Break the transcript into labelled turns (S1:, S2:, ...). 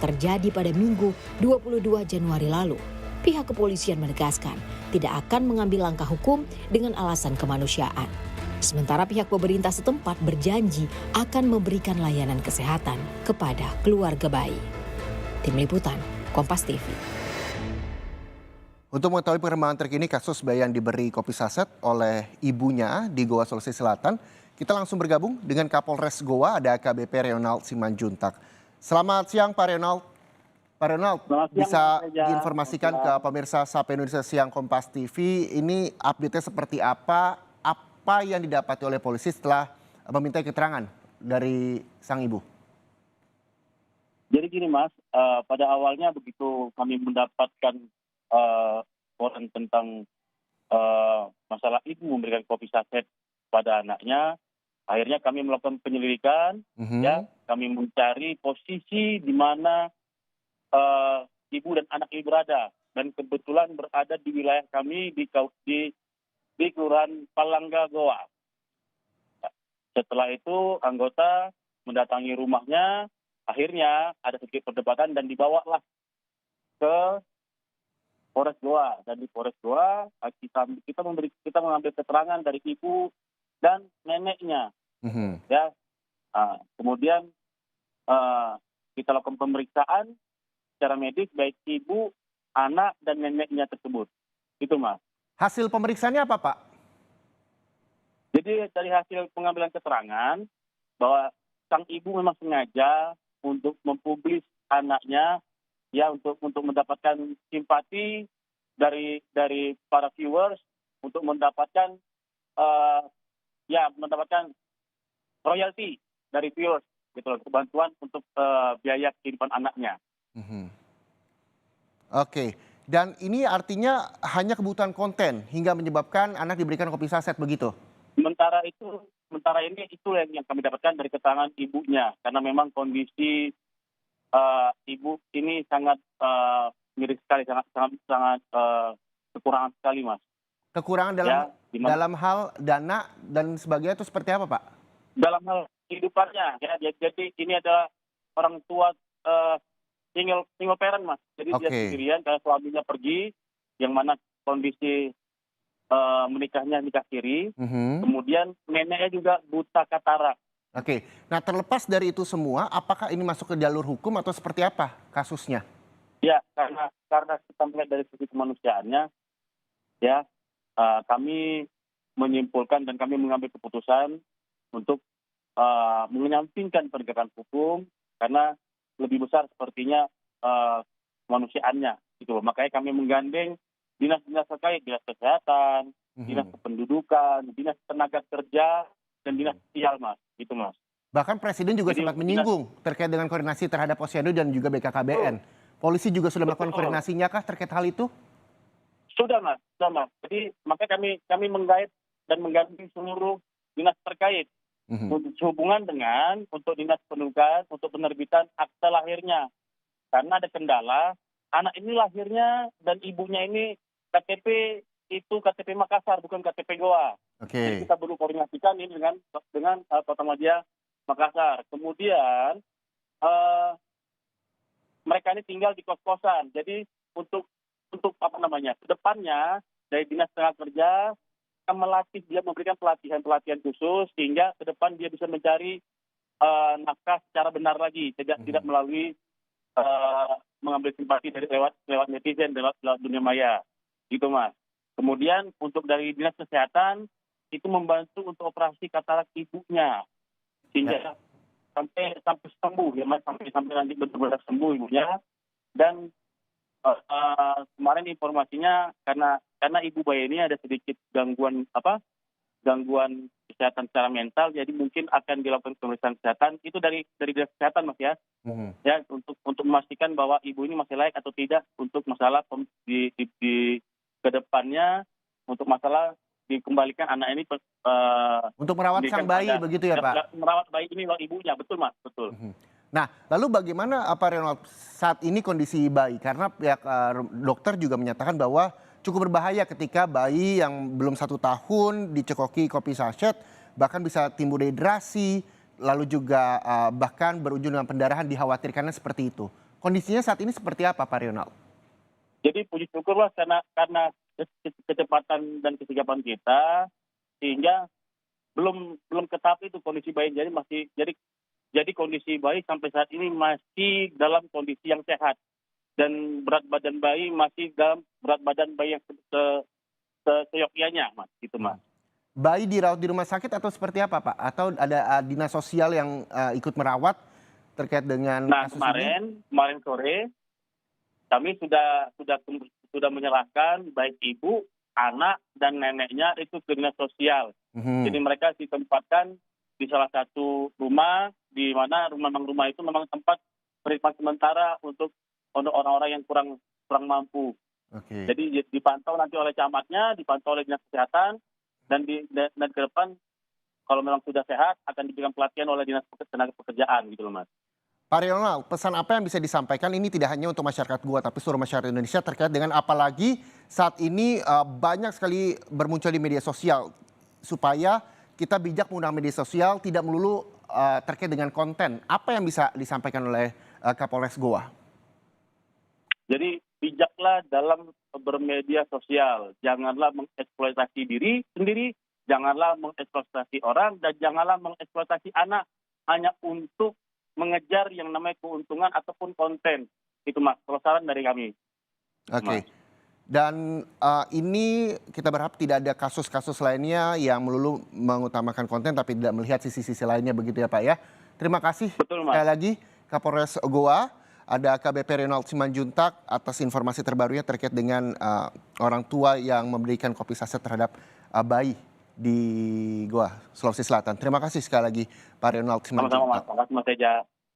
S1: terjadi pada Minggu 22 Januari lalu. Pihak kepolisian menegaskan tidak akan mengambil langkah hukum dengan alasan kemanusiaan. Sementara pihak pemerintah setempat berjanji akan memberikan layanan kesehatan kepada keluarga bayi. Tim Liputan, Kompas TV.
S2: Untuk mengetahui perkembangan terkini kasus bayi yang diberi kopi saset oleh ibunya di Goa, Sulawesi Selatan, kita langsung bergabung dengan Kapolres Goa, ada AKBP Reonald Simanjuntak. Selamat siang Pak Reonald. Pak Reonald, bisa diinformasikan ke pemirsa Sapa Indonesia Siang Kompas TV, ini update-nya seperti apa yang didapati oleh polisi setelah meminta keterangan dari sang ibu?
S3: Jadi gini Mas, pada awalnya begitu kami mendapatkan laporan tentang masalah ibu memberikan kopi saset pada anaknya, akhirnya kami melakukan penyelidikan, ya, kami mencari posisi di mana ibu dan anak ini berada, dan kebetulan berada di wilayah kami di Kelurahan Palangga, Goa. Setelah itu anggota mendatangi rumahnya, akhirnya ada sedikit perdebatan dan dibawalah ke Polres Goa. Dan di Polres Goa kita mengambil keterangan dari ibu dan neneknya. Ya, kemudian kita lakukan pemeriksaan secara medis baik ibu, anak dan neneknya tersebut. Itu Mas.
S2: Hasil pemeriksaannya apa Pak?
S3: Jadi dari hasil pengambilan keterangan bahwa sang ibu memang sengaja untuk mempublis anaknya, ya, untuk mendapatkan simpati dari para viewers, untuk mendapatkan mendapatkan royalti dari viewers, gitu loh, bantuan untuk biaya kehidupan anaknya.
S2: Oke, dan ini artinya hanya kebutuhan konten hingga menyebabkan anak diberikan kopi saset begitu?
S3: Sementara ini itu yang kami dapatkan dari keterangan ibunya, karena memang kondisi ibu ini sangat miris sekali, sangat kekurangan sekali Mas.
S2: Kekurangan dalam hal dana dan sebagainya itu seperti apa Pak?
S3: Dalam hal kehidupannya, ya, jadi ini adalah orang tua single parent Mas. Jadi dia sendirian karena suaminya pergi, yang mana kondisi menikahnya nikah siri, kemudian neneknya juga buta katarak.
S2: Oke, nah terlepas dari itu semua, apakah ini masuk ke jalur hukum atau seperti apa kasusnya?
S3: Ya, karena kita melihat dari sisi kemanusiaannya, ya, kami menyimpulkan dan kami mengambil keputusan untuk menyampingkan penegakan hukum, karena lebih besar sepertinya kemanusiaannya, gitu loh. Makanya kami menggandeng dinas-dinas terkait, dinas kesehatan, dinas kependudukan, dinas tenaga kerja, dan dinas sosial Mas, gitu Mas.
S2: Bahkan Presiden juga sempat menyinggung terkait dengan koordinasi terhadap Posyandu dan juga BKKBN. Polisi juga sudah melakukan koordinasinya kah terkait hal itu?
S3: Sudah Mas. Jadi makanya kami menggait dan menggandeng seluruh dinas terkait untuk sehubungan dengan untuk dinas pendudukan, untuk penerbitan akta lahirnya. Karena ada kendala, anak ini lahirnya dan ibunya ini KTP itu KTP Makassar, bukan KTP Goa. Jadi kita perlu koordinasikan ini dengan Kota Madia Makassar. Kemudian mereka ini tinggal di kos-kosan. Jadi untuk kedepannya dari dinas tenaga kerja akan melatih dia, memberikan pelatihan khusus sehingga ke depan dia bisa mencari nafkah secara benar lagi, tidak melalui mengambil simpati dari lewat netizen, lewat dunia maya, gitu Mas. Kemudian untuk dari dinas kesehatan itu membantu untuk operasi katarak ibunya sehingga sampai sembuh ya Mas, sampai nanti benar-benar sembuh ibunya. Dan kemarin informasinya karena ibu bayi ini ada sedikit gangguan kesehatan secara mental, jadi mungkin akan dilakukan pemeriksaan kesehatan itu dari dinas kesehatan Mas ya. Ya, untuk memastikan bahwa ibu ini masih layak atau tidak untuk masalah di kedepannya, untuk masalah dikembalikan anak ini
S2: untuk merawat sang bayi begitu ya Pak?
S3: Merawat bayi ini loh ibunya, betul Mas, betul.
S2: Nah, lalu bagaimana Pak Reonald saat ini kondisi bayi? Karena pihak dokter juga menyatakan bahwa cukup berbahaya ketika bayi yang belum 1 tahun dicekoki kopi saset, bahkan bisa timbul dehidrasi, lalu juga bahkan berujung dengan pendarahan, dikhawatirkannya seperti itu. Kondisinya saat ini seperti apa, Pak Rionald?
S3: Jadi puji syukurlah karena kecepatan dan kesigapan kita, sehingga belum ke tahap itu kondisi bayi. Jadi kondisi bayi sampai saat ini masih dalam kondisi yang sehat, dan berat badan bayi masih dalam berat badan bayi yang seyogyanya, Mas, gitu, Mas.
S2: Bayi dirawat di rumah sakit atau seperti apa, Pak? Atau ada dinas sosial yang ikut merawat terkait dengan
S3: Nah,
S2: kasus ini?
S3: kemarin sore kami sudah menyerahkan baik ibu, anak dan neneknya itu ke dinas sosial. Jadi mereka ditempatkan di salah satu rumah, di mana rumah itu memang tempat perlindungan sementara untuk orang-orang yang kurang mampu.
S2: Oke.
S3: Jadi dipantau nanti oleh camatnya, dipantau oleh dinas kesehatan, dan ke depan kalau memang sudah sehat akan diberikan pelatihan oleh dinas tenaga pekerjaan, gitu loh, Mas.
S2: Pak Rionald, pesan apa yang bisa disampaikan ini tidak hanya untuk masyarakat Goa tapi seluruh masyarakat Indonesia terkait dengan apalagi saat ini banyak sekali bermuncul di media sosial, supaya kita bijak menggunakan media sosial tidak melulu terkait dengan konten. Apa yang bisa disampaikan oleh Kapolres Goa?
S3: Jadi bijaklah dalam bermedia sosial, janganlah mengeksploitasi diri sendiri, janganlah mengeksploitasi orang, dan janganlah mengeksploitasi anak hanya untuk mengejar yang namanya keuntungan ataupun konten. Itu, Mas, kalau saran dari kami.
S2: Oke. Dan ini kita berharap tidak ada kasus-kasus lainnya yang melulu mengutamakan konten tapi tidak melihat sisi-sisi lainnya, begitu ya, Pak ya. Terima kasih.
S3: Betul, Mas.
S2: Sekali lagi Kapolres Goa, ada AKBP Rionald Simanjuntak atas informasi terbarunya terkait dengan orang tua yang memberikan kopi saset terhadap bayi di Goa, Sulawesi Selatan. Terima kasih sekali lagi Pak Rionald Simanjuntak.
S3: Sama-sama, Mas. Terima kasih, Mas Teja.